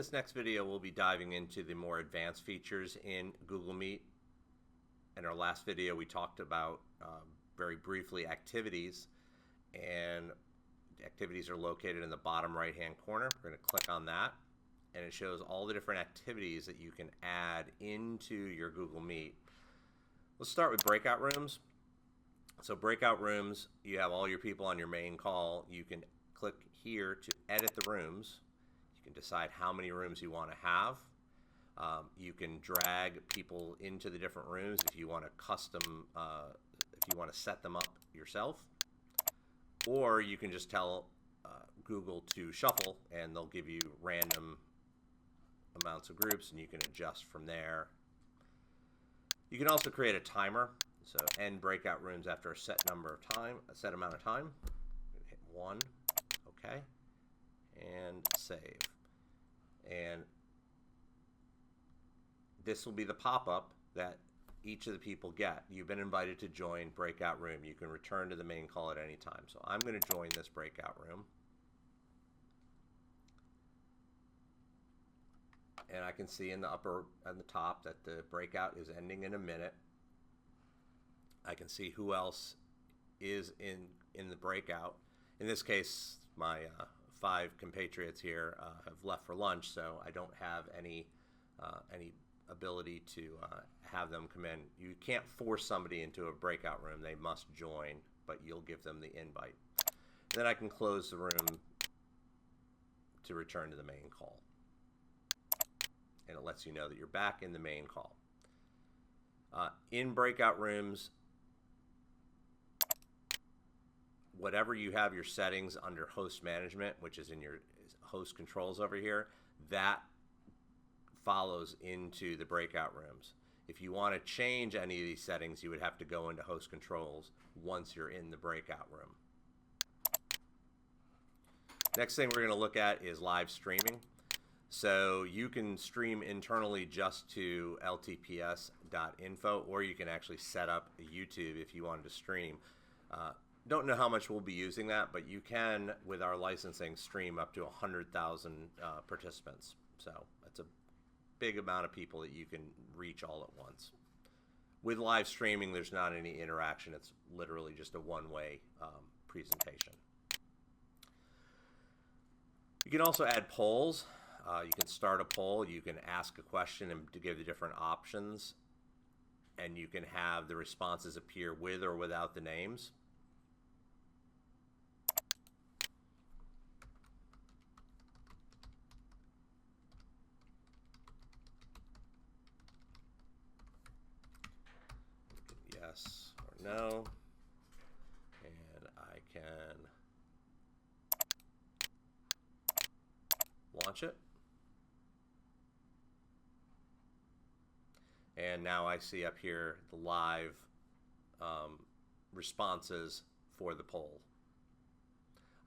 this next video, we'll be diving into the more advanced features in Google Meet. In our last video, we talked about very briefly activities, and activities are located in the bottom right-hand corner. We're going to click on that, and it shows all the different activities that you can add into your Google Meet. Let's start with breakout rooms. So breakout rooms, you have all your people on your main call. You can click here to edit the rooms. You can decide how many rooms you want to have. You can drag people into the different rooms if you want to if you want to set them up yourself. Or you can just tell Google to shuffle, and they'll give you random amounts of groups, and you can adjust from there. You can also create a timer, so end breakout rooms after a set amount of time. Hit 1, okay, and save. And this will be the pop-up that each of the people get. You've been invited to join breakout room. You can return to the main call at any time. So I'm going to join this breakout room. And I can see in the top that the breakout is ending in a minute. I can see who else is in the breakout. In this case, my 5 compatriots here have left for lunch, so I don't have any ability to have them come in. You can't force somebody into a breakout room. They must join, but you'll give them the invite. Then I can close the room to return to the main call. And it lets you know that you're back in the main call. In breakout rooms, whatever you have your settings under host management, which is in your host controls over here, that follows into the breakout rooms. If you want to change any of these settings, you would have to go into host controls once you're in the breakout room. Next thing we're going to look at is live streaming. So you can stream internally just to ltps.info, or you can actually set up a YouTube if you wanted to stream. Don't know how much we'll be using that, but you can, with our licensing, stream up to 100,000 participants. So that's a big amount of people that you can reach all at once. With live streaming, there's not any interaction. It's literally just a one-way presentation. You can also add polls. You can start a poll. You can ask a question and to give the different options, and you can have the responses appear with or without the names. Yes or no, and I can launch it. And now I see up here the live responses for the poll.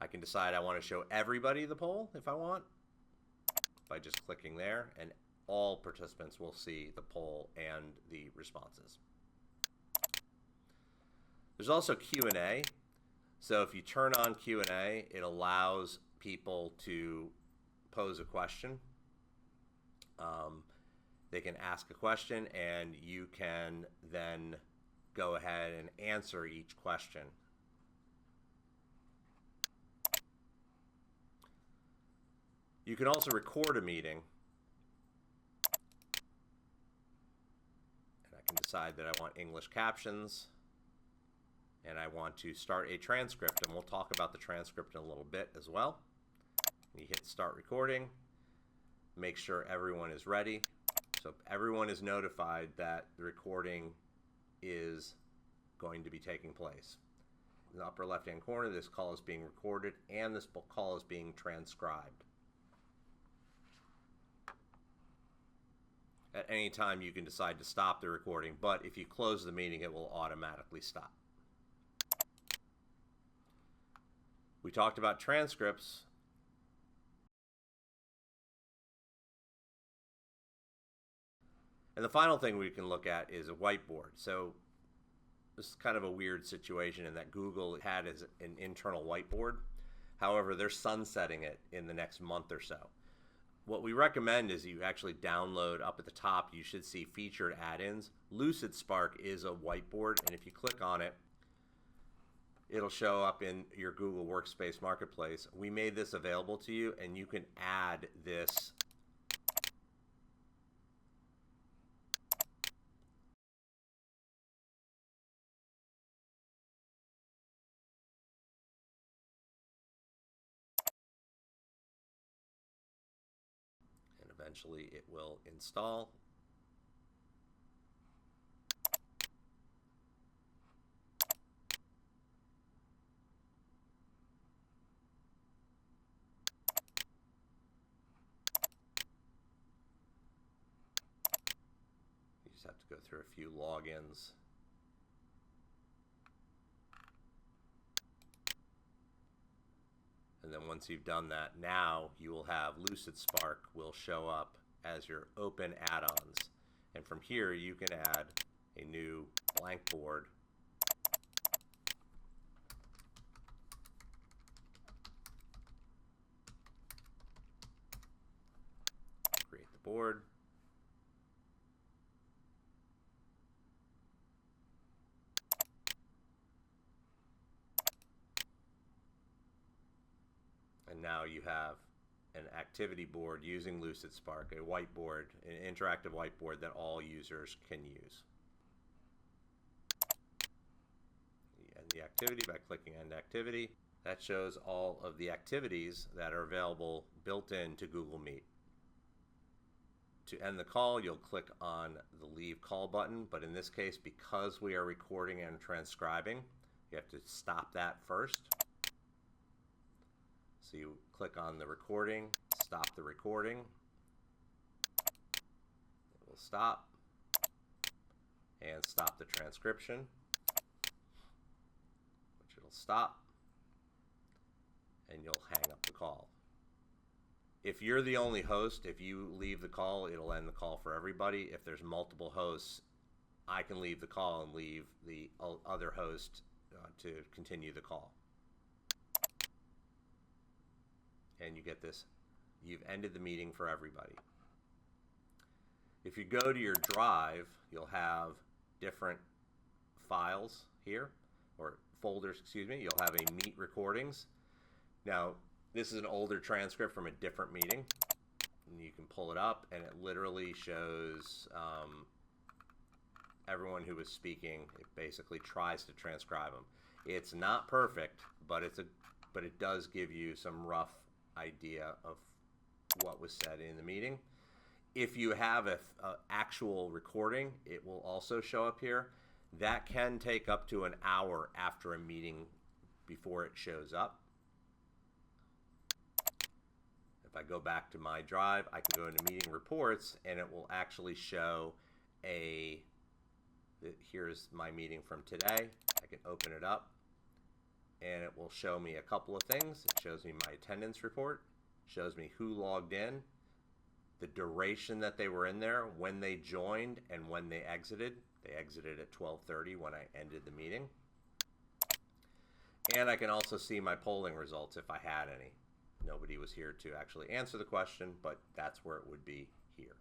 I can decide I want to show everybody the poll if I want by just clicking there, and all participants will see the poll and the responses. There's also Q&A. So if you turn on Q&A, it allows people to pose a question. They can ask a question, and you can then go ahead and answer each question. You can also record a meeting. And I can decide that I want English captions, and I want to start a transcript, and we'll talk about the transcript in a little bit as well. You hit start recording, make sure everyone is ready. So everyone is notified that the recording is going to be taking place. In the upper left-hand corner, this call is being recorded, and this call is being transcribed. At any time, you can decide to stop the recording, but if you close the meeting, it will automatically stop. We talked about transcripts. And the final thing we can look at is a whiteboard. So this is kind of a weird situation in that Google had as an internal whiteboard. However, they're sunsetting it in the next month or so. What we recommend is you actually download. Up at the top, you should see featured add-ins. LucidSpark is a whiteboard, and if you click on it, it'll show up in your Google Workspace Marketplace. We made this available to you, and you can add this and eventually it will install. You just have to go through a few logins. And then once you've done that, now you will have LucidSpark will show up as your open add-ons. And from here, you can add a new blank board. Create the board. And now you have an activity board using LucidSpark, a whiteboard, an interactive whiteboard that all users can use. You end the activity by clicking End Activity. That shows all of the activities that are available built into Google Meet. To end the call, you'll click on the Leave Call button, but in this case, because we are recording and transcribing, you have to stop that first. So you click on the recording, stop the recording, it will stop, and stop the transcription, which it'll stop, and you'll hang up the call. If you're the only host, if you leave the call, it'll end the call for everybody. If there's multiple hosts, I can leave the call and leave the other host to continue the call. And you get this, you've ended the meeting for everybody. If you go to your drive, you'll have different files here, or folders, excuse me. You'll have a Meet Recordings. Now, this is an older transcript from a different meeting. And you can pull it up, and it literally shows everyone who was speaking. It basically tries to transcribe them. It's not perfect, but it does give you some rough idea of what was said in the meeting. If you have a actual recording, it will also show up here. That can take up to an hour after a meeting before it shows up. If I go back to my drive, I can go into Meeting Reports, and it will actually show here's my meeting from today. I can open it up, and it will show me a couple of things. It shows me my attendance report, shows me who logged in, the duration that they were in there, when they joined, and when they exited. They exited at 12:30 when I ended the meeting. And I can also see my polling results if I had any. Nobody was here to actually answer the question, but that's where it would be here.